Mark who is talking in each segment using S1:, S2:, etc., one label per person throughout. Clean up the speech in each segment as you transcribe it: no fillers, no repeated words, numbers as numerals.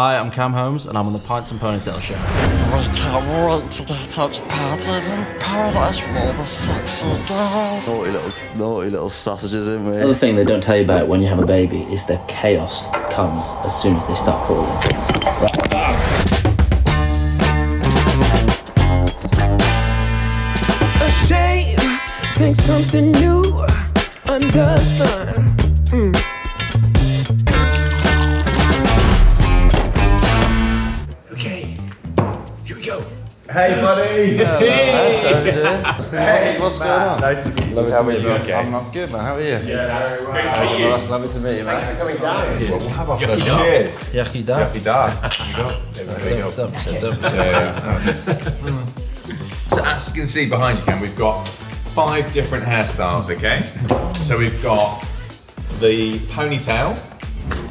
S1: Hi, I'm Cam Holmes, and I'm on the Pints and Ponytails show.
S2: I can't wait to get up to parties in paradise with all the sexy girls. Naughty little sausages in me.
S3: Another thing they don't tell you about when you have a baby is the chaos that comes as soon as they start crawling.
S4: A shame, think something new under sun.
S5: Okay, here we go.
S6: Hey, buddy!
S7: Hey, what's going on?
S6: Nice to meet you.
S7: Lovely
S6: How
S7: to
S6: are
S7: meet
S6: you?
S7: you.
S6: Okay.
S7: I'm good, man. How are you?
S5: Yeah, very well.
S7: Lovely to meet you, man.
S5: Coming down.
S6: Well, we'll have our first
S5: Yucky
S6: cheers.
S1: Yucky da.
S6: Yucky da. So as you can see behind you, Ken, we've got 5 different hairstyles, okay? So we've got the ponytail,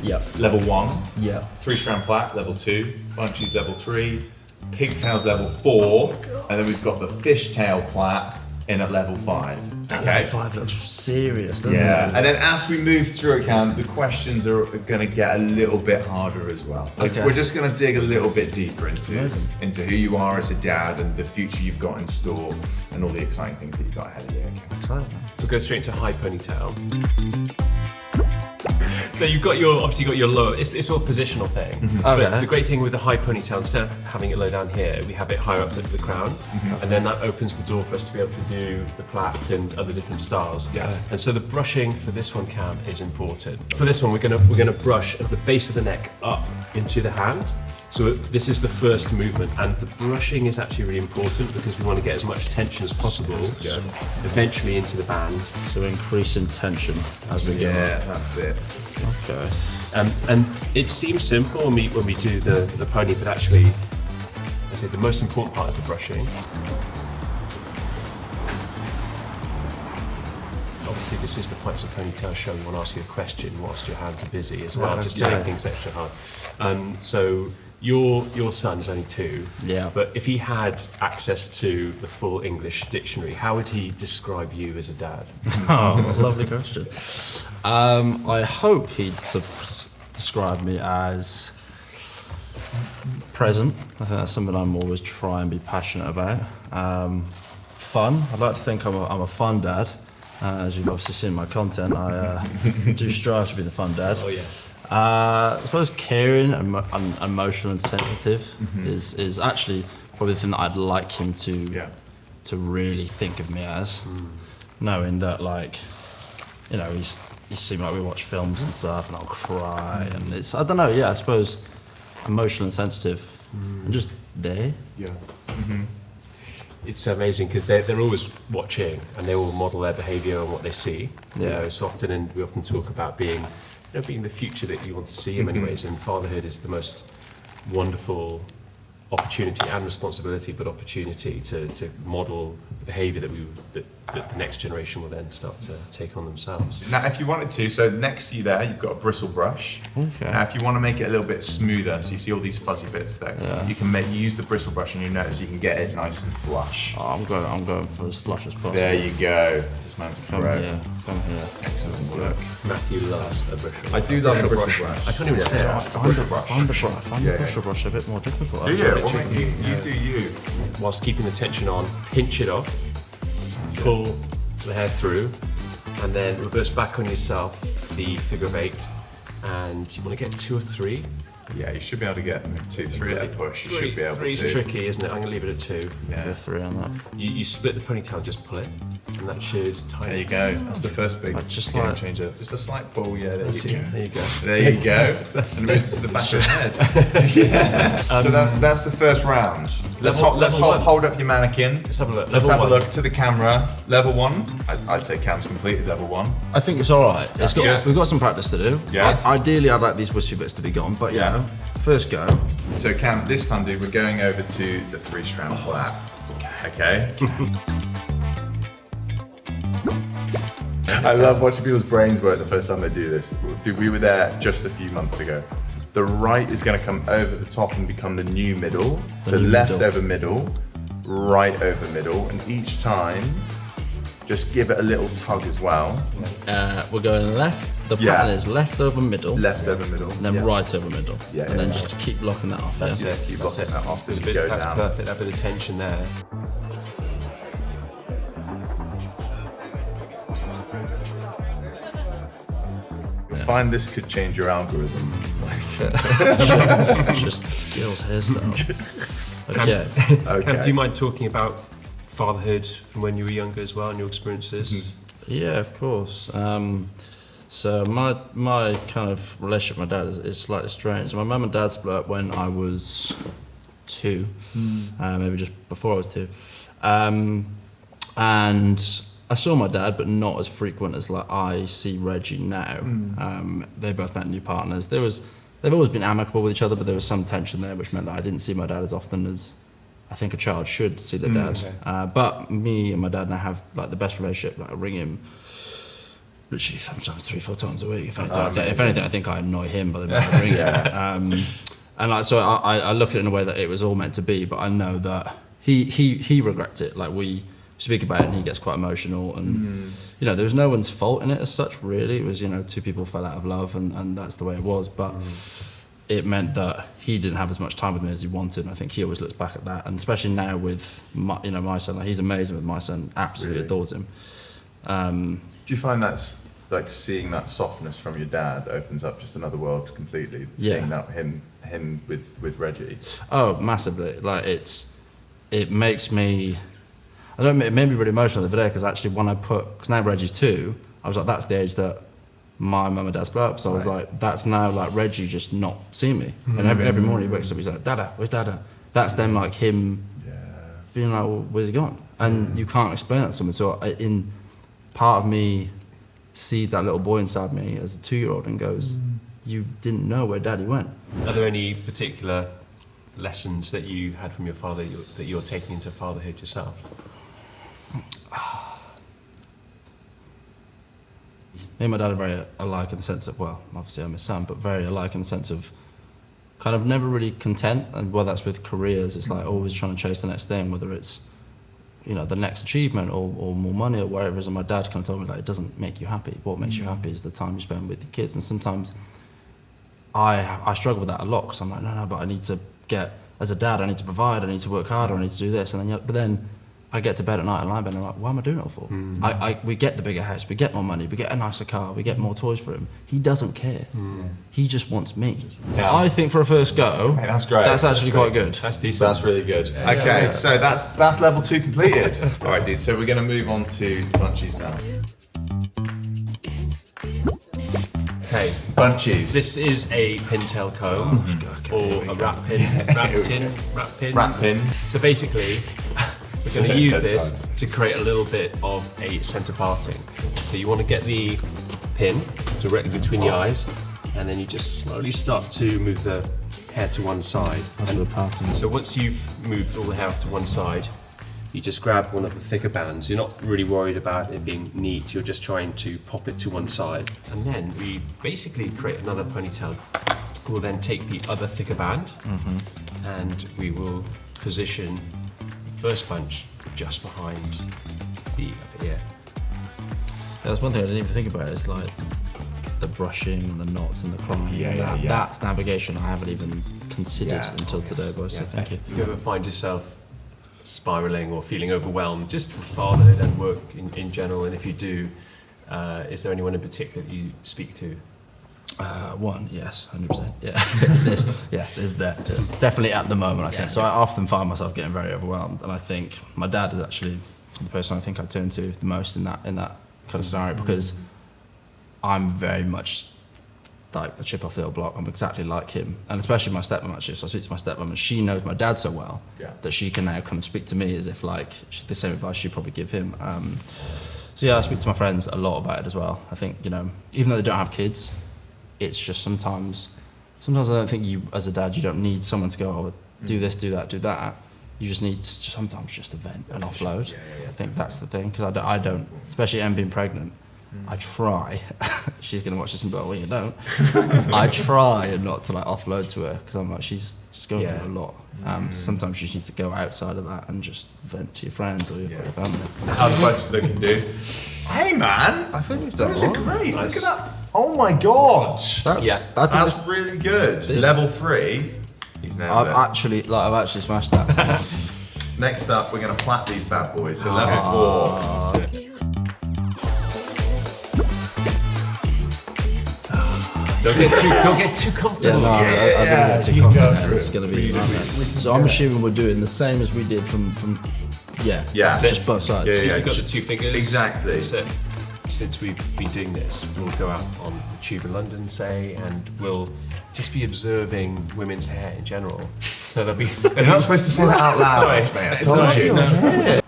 S1: Yep.
S6: level 1.
S1: Yep.
S6: 3-strand plait, level 2. Bunchies, level 3. Pigtails, level 4. And then we've got the fishtail plait in at level 5. Okay?
S1: 5 looks serious, doesn't
S6: Yeah,
S1: it?
S6: and then as we move through it, Cam, the questions are going to get a little bit harder as well.
S1: Okay.
S6: We're just going to dig a little bit deeper into who you are as a dad and the future you've got in store and all the exciting things that you've got ahead of you. Okay?
S5: We'll go straight into high ponytail. So you've got your, obviously got your low, it's all a positional thing. But
S1: Okay.
S5: the great thing with the high ponytail, instead of having it low down here, we have it higher up at the crown. And then that opens the door for us to be able to do the plait and other different styles.
S6: Yeah.
S5: And so the brushing for this one, Cam, is important. For this one, we're gonna brush at the base of the neck up into the hand. So this is the first movement, and the brushing is actually really important because we want to get as much tension as possible, eventually into the band.
S1: So increasing tension as we go.
S6: Yeah, that's it.
S1: Okay.
S5: And it seems simple when we do the pony, but actually, I say the most important part is the brushing. Obviously, this is the Pints and Ponytail show. We want to ask you a question whilst your hands are busy as well, just to make things extra hard. So your son's only 2.
S1: Yeah.
S5: But if he had access to the full English dictionary, how would he describe you as a dad?
S1: Oh, lovely question. I hope he'd describe me as present. I think that's something I'm always trying to be passionate about. Fun. I'd like to think I'm a fun dad. As you've obviously seen my content, I do strive to be the fun dad.
S5: Oh yes.
S1: I suppose caring and emotional and sensitive is actually probably the thing that I'd like him to really think of me as, knowing that, like, you know, he's seen, like, we watch films and stuff, and I'll cry, and it's, I don't know, yeah, I suppose emotional and sensitive, and just there.
S5: Yeah. It's amazing because they're always watching and they all model their behaviour on what they see. You
S1: Yeah.
S5: know, so often, and we often talk about being the future that you want to see in many ways, and fatherhood is the most wonderful opportunity and responsibility, but opportunity to model the behaviour that the next generation will then start to take on themselves.
S6: Now, if you wanted to, so next to you there, you've got a bristle brush.
S1: Okay.
S6: Now, if you want to make it a little bit smoother, so you see all these fuzzy bits there, you can use the bristle brush, and you notice you can get it nice and flush.
S1: Oh, I'm going for as flush as possible.
S6: There you go. This man's a
S1: Come
S6: pro.
S1: here.
S6: Excellent work.
S5: Matthew loves a bristle.
S6: I do love a bristle brush.
S5: I can't even say
S1: I
S5: it.
S1: find the bristle brush a bit more difficult.
S6: Do you?
S1: actually.
S6: Well, you do you.
S5: Whilst keeping the tension on, pinch it off, pull the hair through, and then reverse back on yourself, the figure of 8, and you want to get 2 or 3.
S6: Yeah, you should be able to get 2, 3 at the push. You should be able to.
S5: 3's tricky, isn't it? I'm going to leave it at 2.
S1: Go 3 on that.
S5: You split the ponytail, just pull it, and that should tie
S6: There
S5: it.
S6: you go. That's the first big
S1: Just
S6: game
S1: like-
S6: changer. Just a slight pull. Yeah, there you go.
S5: There you go.
S6: There you go. And it moves to the back of the head. Yeah. So that's the first round. Let's
S5: level one.
S6: hold up your mannequin.
S5: Let's have a look.
S6: Let's
S5: Level
S6: have a
S5: one.
S6: look to the camera. Level 1. I'd say Cam's completed level 1.
S1: I think it's all right.
S6: good.
S1: We've got some practice to do.
S6: Yeah.
S1: Ideally, I'd like these wispy bits to be gone, but you know, first go.
S6: So Cam, this time, dude, we're going over to the 3-strand plait. Okay. I love watching people's brains work the first time they do this. Dude, we were there just a few months ago. The right is going to come over the top and become the new middle. So
S1: new
S6: left
S1: middle.
S6: over middle, right over middle, and each time Just give it a little tug as well.
S1: We're going left. The pattern is left over middle.
S6: Left over middle.
S1: And then right over middle.
S6: Yeah,
S1: and then just keep locking that off.
S6: That's it. Keep locking that off as you go
S5: That's
S6: down.
S5: perfect. That bit of tension there.
S6: Find this could change your algorithm.
S1: Just Gil's hairstyle. Okay.
S5: Cam, do you mind talking about fatherhood from when you were younger as well and your experiences?
S1: Yeah, of course. So my kind of relationship with my dad is slightly strange. So my mum and dad split up when I was 2, maybe just before I was 2. And I saw my dad, but not as frequent as like I see Reggie now. They both met new partners. They've always been amicable with each other, but there was some tension there, which meant that I didn't see my dad as often as I think a child should see their dad.
S5: Okay.
S1: But me and my dad now have like the best relationship. Like I ring him literally sometimes 3-4 times a week. If anything, I think I annoy him by the time I ring him. And like so, I look at it in a way that it was all meant to be, but I know that he regrets it. Like we speak about it and he gets quite emotional, and you know there was no one's fault in it as such really. It was, you know, 2 people fell out of love and that's the way it was, but it meant that he didn't have as much time with me as he wanted, and I think he always looks back at that, and especially now with my son, like he's amazing with my son, absolutely adores him.
S6: Do you find that's like seeing that softness from your dad opens up just another world completely? Seeing that him with Reggie.
S1: Oh, massively. Like it makes me. It made me really emotional the other day because actually when because now Reggie's 2, I was like, that's the age that my mum and dad split up. So I was like, that's now like Reggie just not seeing me. And every morning he wakes up, he's like, Dada, where's Dada? That's then like him being like, well, where's he gone? And you can't explain that to someone. So in part of me sees that little boy inside me as a 2-year-old and goes, you didn't know where Daddy went.
S5: Are there any particular lessons that you had from your father that you're taking into fatherhood yourself?
S1: Me and my dad are very alike in the sense of, well, obviously I'm his son, but very alike in the sense of kind of never really content, and whether that's with careers, it's like always trying to chase the next thing, whether it's, you know, the next achievement or more money or whatever it is. And my dad kind of told me, like, it doesn't make you happy. What makes you happy is the time you spend with your kids. And sometimes I struggle with that a lot because I'm like, no, but I need to as a dad, I need to provide, I need to work harder, I need to do this. And then, but then I get to bed at night and lie in bed and I'm like, why am I doing it all for? We get the bigger house, we get more money, we get a nicer car, we get more toys for him. He doesn't care. He just wants me.
S6: Yeah.
S1: I think for a first go,
S6: Hey, that's great.
S1: That's actually quite good.
S5: That's decent.
S6: That's really good. Okay, so that's level 2 completed. All right, dude. So we're going to move on to bunchies now. Okay, bunchies.
S5: This is a pintail comb or a rat pin. So basically, we're going to use this to create a little bit of a centre parting. So you want to get the pin directly between the eyes, and then you just slowly start to move the hair to one side. So once you've moved all the hair to one side, you just grab one of the thicker bands. You're not really worried about it being neat, you're just trying to pop it to one side. And then we basically create another ponytail. We'll then take the other thicker band and we will position the first bunch just behind the upper ear.
S1: That's one thing I didn't even think about, is like the brushing and the knots and the crying.
S6: Yeah.
S1: That's navigation I haven't even considered until today, boys, so thank you.
S5: If you ever find yourself spiraling or feeling overwhelmed just with fatherhood and work in general, and if you do, is there anyone in particular that you speak to?
S1: One, yes, 100%. There's that. Definitely at the moment, I think. So I often find myself getting very overwhelmed, and I think my dad is actually the person I think I turn to the most in that kind of scenario, because I'm very much like a chip off the old block. I'm exactly like him, and especially my stepmom actually. So I speak to my stepmom, and she knows my dad so well that she can now come speak to me as if like the same advice she'd probably give him. So yeah, I speak to my friends a lot about it as well. I think, you know, even though they don't have kids, it's just sometimes I don't think you, as a dad, you don't need someone to go, oh, do this, do that, do that. You just need to sometimes just to vent and offload. I think that's the thing, because I don't, especially Em being pregnant, I try. She's gonna watch this and be like, well, you don't. I try not to like offload to her because I'm like, she's going through a lot. So sometimes you need to go outside of that and just vent to your friends or your family.
S6: How much as they can do. Hey man,
S1: I think we've done
S6: those are
S1: well.
S6: great. Look at that. Oh my god. That's really good. Level 3. He's nailed
S1: I've
S6: it.
S1: actually smashed that.
S6: Next up, we're going to plait these bad boys. So level 4.
S5: Don't get too comfortable.
S1: I
S6: Yeah,
S1: think too
S6: you can go
S1: confident.
S6: through
S1: It's
S6: it.
S1: going to be so I'm assuming we're doing the same as we did from
S6: Yeah.
S1: just both sides.
S6: Yeah,
S5: So
S6: yeah.
S5: you've got the 2 fingers.
S6: Exactly.
S5: So since we've been doing this, we'll go out on the tube in London, say, and we'll just be observing women's hair in general. So they'll be.
S6: You're not supposed to say that out loud,
S5: Sorry.
S6: mate. I told
S5: Sorry.
S6: you.
S5: No.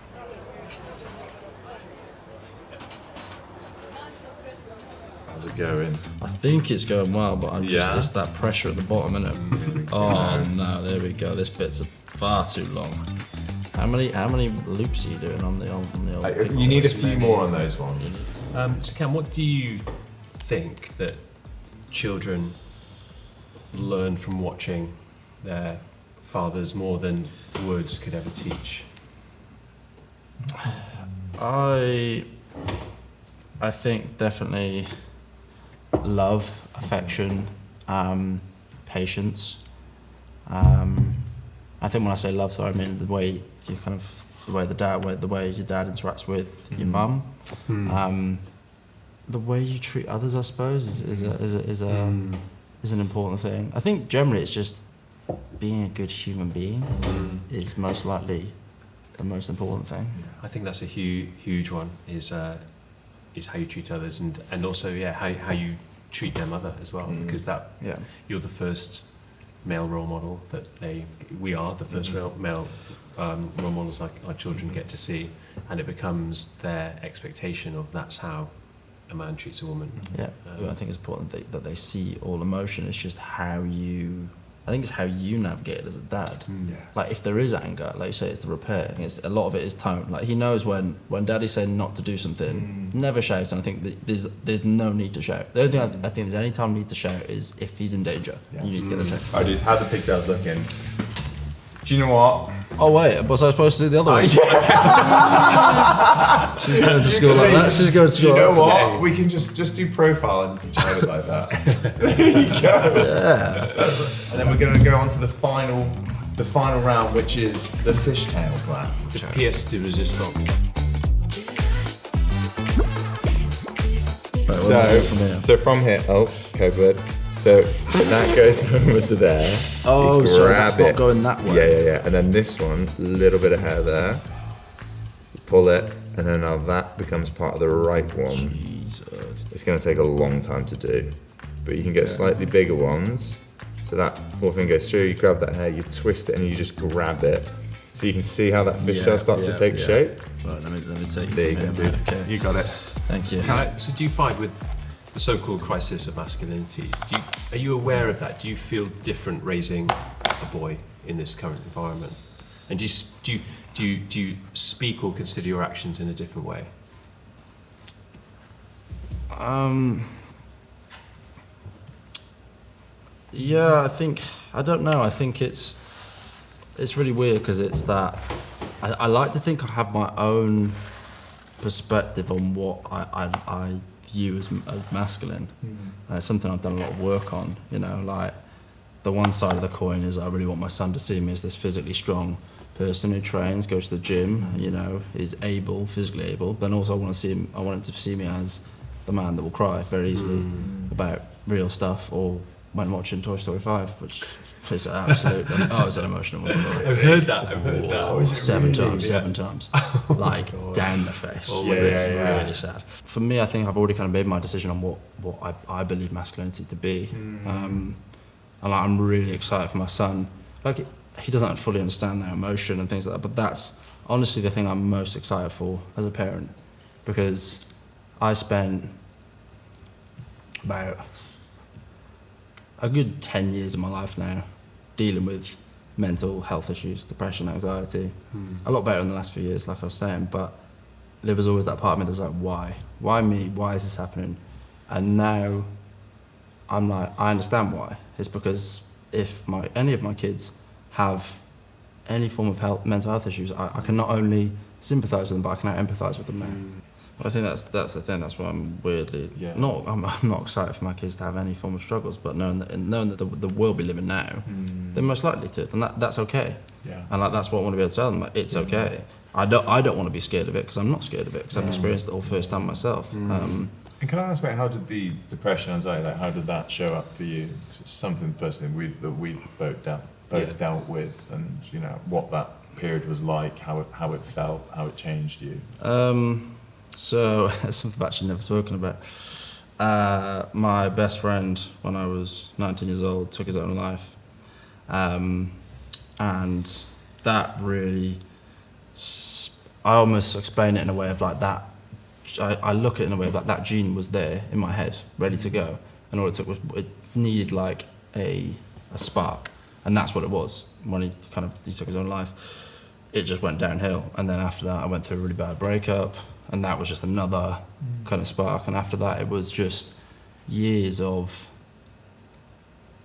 S6: How's it going?
S1: I think it's going well, but I'm just
S6: Yeah.
S1: it's that pressure at the bottom, isn't it? Oh no, there we go. This bit's far too long. How many loops are you doing on the old
S6: You need a
S1: Pigtails?
S6: few more on those ones.
S5: So Cam, what do you think that children learn from watching their fathers more than words could ever teach?
S1: I think definitely love, affection, patience. I think when I say love, so I mean the way your dad interacts with your mum. The way you treat others, I suppose, is an important thing. I think generally it's just being a good human being is most likely the most important thing.
S5: I think that's a huge one. Is how you treat others, and also how you treat their mother as well, because you're the first male role model that we are the first male role models our children get to see, and it becomes their expectation of that's how a man treats a woman.
S1: Yeah, I think it's important that they see all emotion. It's just how you. I think it's how you navigate it as a dad. Like if there is anger, like you say, it's the repair. I think a lot of it is tone. Like he knows when Daddy's saying not to do something, never shout. And I think that there's no need to shout. The only thing I think there's any time you need to shout is if he's in danger. You need to get the check.
S6: Alright, dudes, how are the pigtails looking? Do you know what?
S1: Oh wait, was I supposed to do the other one? She's going to school like that. She's going to
S6: Do you
S1: school.
S6: know
S1: like that.
S6: what? We can just do profile and try it like that. There you go.
S1: Yeah.
S6: And then we're going to go on to the final round, which is the fishtail plait.
S5: The pièce de résistance.
S1: Right, what do I do from here?
S6: So from here, Copeland. So that goes over to there.
S1: Oh,
S6: You
S1: so
S6: grab
S1: that's not
S6: it.
S1: going that way.
S6: Yeah. And then this one, little bit of hair there. You pull it, and then now that becomes part of the right one.
S1: Jesus.
S6: It's going to take a long time to do, but you can get slightly bigger ones. So that forefinger goes through, you grab that hair, you twist it, and you just grab it. So you can see how that fishtail starts to take shape.
S1: Right, let me take it.
S6: There you
S1: from
S6: go,
S1: here,
S6: dude.
S1: man. Okay.
S6: You got it.
S1: Thank you.
S5: So do you find with the so-called crisis of masculinity, are you aware of that? Do you feel different raising a boy in this current environment? And do you speak or consider your actions in a different way?
S1: Yeah, I don't know. I think it's really weird because it's that I like to think I have my own perspective on what I view as masculine. And it's something I've done a lot of work on, like the one side of the coin is I really want my son to see me as this physically strong person who trains, goes to the gym, is physically able, but also I want him to see me as the man that will cry very easily about real stuff, or when watching Toy Story 5, which is absolute. It's an emotional one.
S5: I've heard that.
S1: Seven times. Like down the face. Really sad. For me, I think I've already kind of made my decision on what I believe masculinity to be. And I'm really excited for my son. Like, he doesn't fully understand that emotion and things like that, but that's honestly the thing I'm most excited for as a parent, because I spent about a good 10 years of my life now dealing with mental health issues, depression, anxiety. A lot better in the last few years, like I was saying, but there was always that part of me that was like, why? Why me? Why is this happening? And now I'm like, I understand why. It's because if any of my kids have any form of mental health issues, I can not only sympathise with them, but I can now empathise with them now. But I think that's the thing. That's why I'm weirdly I'm not excited for my kids to have any form of struggles, but knowing that the world we live in now, they're most likely to, and that's okay. Yeah. And like that's what I want to be able to tell them. Like, it's okay. I don't want to be scared of it because I'm not scared of it because I've experienced it all firsthand myself.
S6: And can I ask, mate, how did the depression, anxiety, like, how did that show up for you? 'Cause it's something personally we've both dealt with, and you know what that period was like, how it felt, how it changed you.
S1: So it's something I've actually never spoken about. My best friend, when I was 19 years old, took his own life, and that really, I almost explain it in a way of like that. I look at it in a way of like that gene was there in my head, ready to go, and all it took was it needed like a spark, and that's what it was. When he took his own life, it just went downhill, and then after that I went through a really bad breakup, and that was just another kind of spark, and after that it was just years of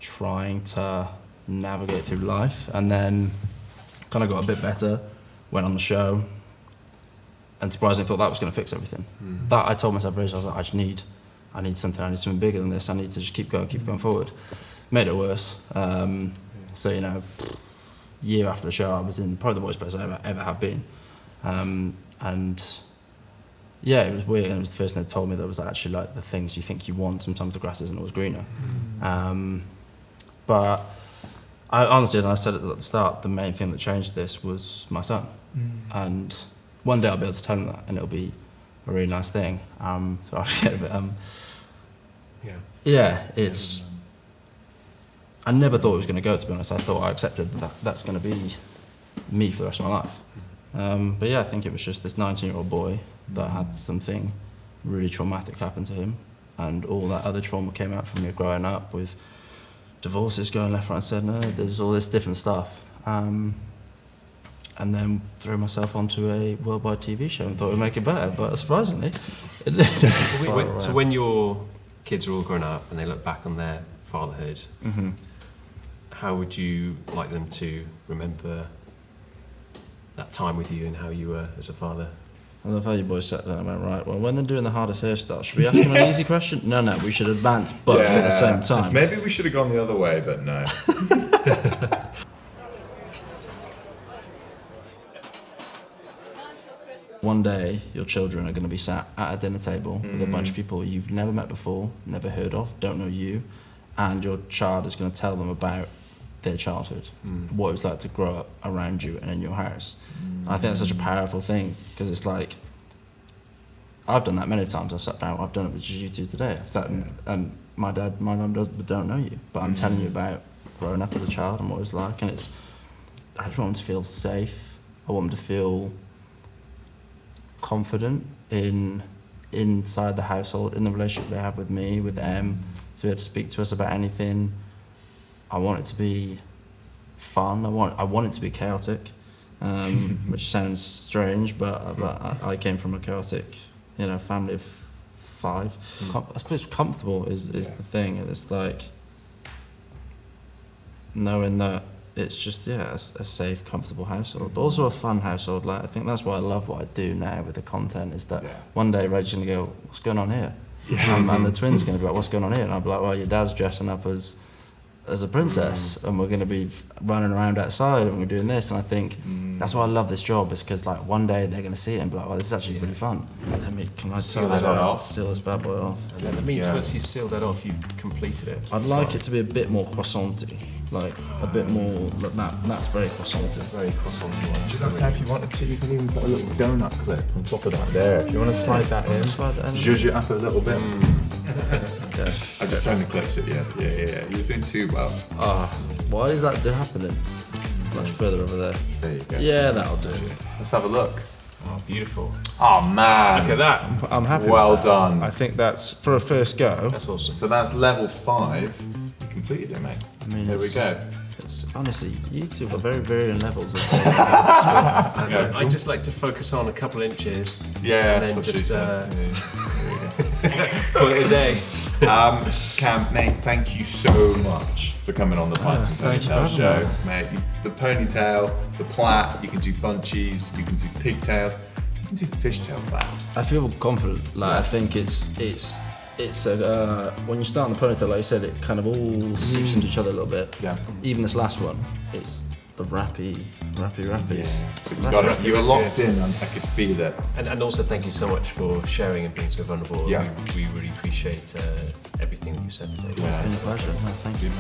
S1: trying to navigate through life, and then kind of got a bit better, went on the show, and surprisingly thought that was going to fix everything. That I told myself, I was like, I need something bigger than this. I need to just keep going forward. Made it worse. So you know, year after the show, I was in probably the worst place I ever have been, and yeah, it was weird. And it was the first thing they told me that was actually like the things you think you want. Sometimes the grass isn't always greener. But I honestly, and I said it at the start, the main thing that changed this was my son, and one day I'll be able to tell him that, and it'll be a really nice thing. So I forget a bit. It's. I never thought it was going to go, to be honest. I thought I accepted that that's going to be me for the rest of my life. But yeah, I think it was just this 19-year-old boy that had something really traumatic happen to him, and all that other trauma came out from me growing up with divorces going left, right and centre. There's all this different stuff. And then threw myself onto a worldwide TV show and thought it would make it better, but surprisingly, it didn't.
S5: So when your kids are all grown up and they look back on their fatherhood, how would you like them to remember that time with you and how you were as a father?
S1: I love how you boys sat down and went, right, well, when they're doing the hardest hairstyle, should we ask them an easy question? No, we should advance both at the same time.
S6: Maybe we should have gone the other way, but no.
S1: One day, your children are going to be sat at a dinner table with a bunch of people you've never met before, never heard of, don't know you, and your child is going to tell them about their childhood, what it was like to grow up around you and in your house. And I think that's such a powerful thing, because it's like, I've done that many times. I've sat down, I've done it with you two today. I've sat and my mum don't know you, but I'm telling you about growing up as a child and what it was like, and it's, I just want them to feel safe. I want them to feel confident inside the household, in the relationship they have with me, with them, to be able to speak to us about anything. I want it to be fun. I want it to be chaotic, which sounds strange, but I came from a chaotic, family of 5. I suppose comfortable is the thing, and it's like knowing that it's just a safe, comfortable household, but also a fun household. Like, I think that's why I love what I do now with the content, is that one day Reg's gonna go, what's going on here? And the twins are gonna be like, what's going on here? And I'll be like, well, your dad's dressing up as a princess, and we're gonna be running around outside, and we're doing this. And I think that's why I love this job, is because like one day they're gonna see it and be like, well, this is actually really fun. Can I seal this bad boy off?
S5: And then that means once you seal that off, you've completed it.
S1: I'd like it to be a bit more croissant-y, like a bit more. That's very croissant-y.
S5: Very croissant-y.
S6: If you wanted to, you can even put a little donut clip on top of that there. If you want to slide that in, zhuzh it up a little bit.
S1: Okay.
S6: I just turned the clips at you. Yeah. You're doing too well.
S1: Why is that happening? Much further over there.
S6: There you go.
S1: Yeah, that'll do.
S6: Let's have a look.
S5: Oh, beautiful.
S6: Oh man.
S5: Look at that.
S1: I'm happy.
S6: Well
S1: with that.
S6: done.
S1: I think that's, for a first go.
S5: That's awesome.
S6: So that's level 5. You completed it, mate. There we go.
S1: honestly, you two are very varying levels of
S5: I'd just like to focus on a couple inches.
S6: Yeah,
S5: and then
S6: that's what
S5: just
S6: she said.
S5: call it a day.
S6: Cam, mate, thank you so much for coming on the Pints and
S1: thank you for
S6: Ponytails
S1: having
S6: show,
S1: me.
S6: mate. The ponytail, the plait, you can do bunchies, you can do pigtails, you can do the fishtail plait.
S1: I feel confident. Like I think it's a when you start on the ponytail, like you said, it kind of all seeps into each other a little bit.
S6: Yeah.
S1: Even this last one, it's the rappy.
S6: You were locked in, and I could feel it.
S5: And also thank you so much for sharing and being so vulnerable.
S6: Yeah.
S5: We really appreciate everything that you said today.
S1: It's been a pleasure. No, thank you.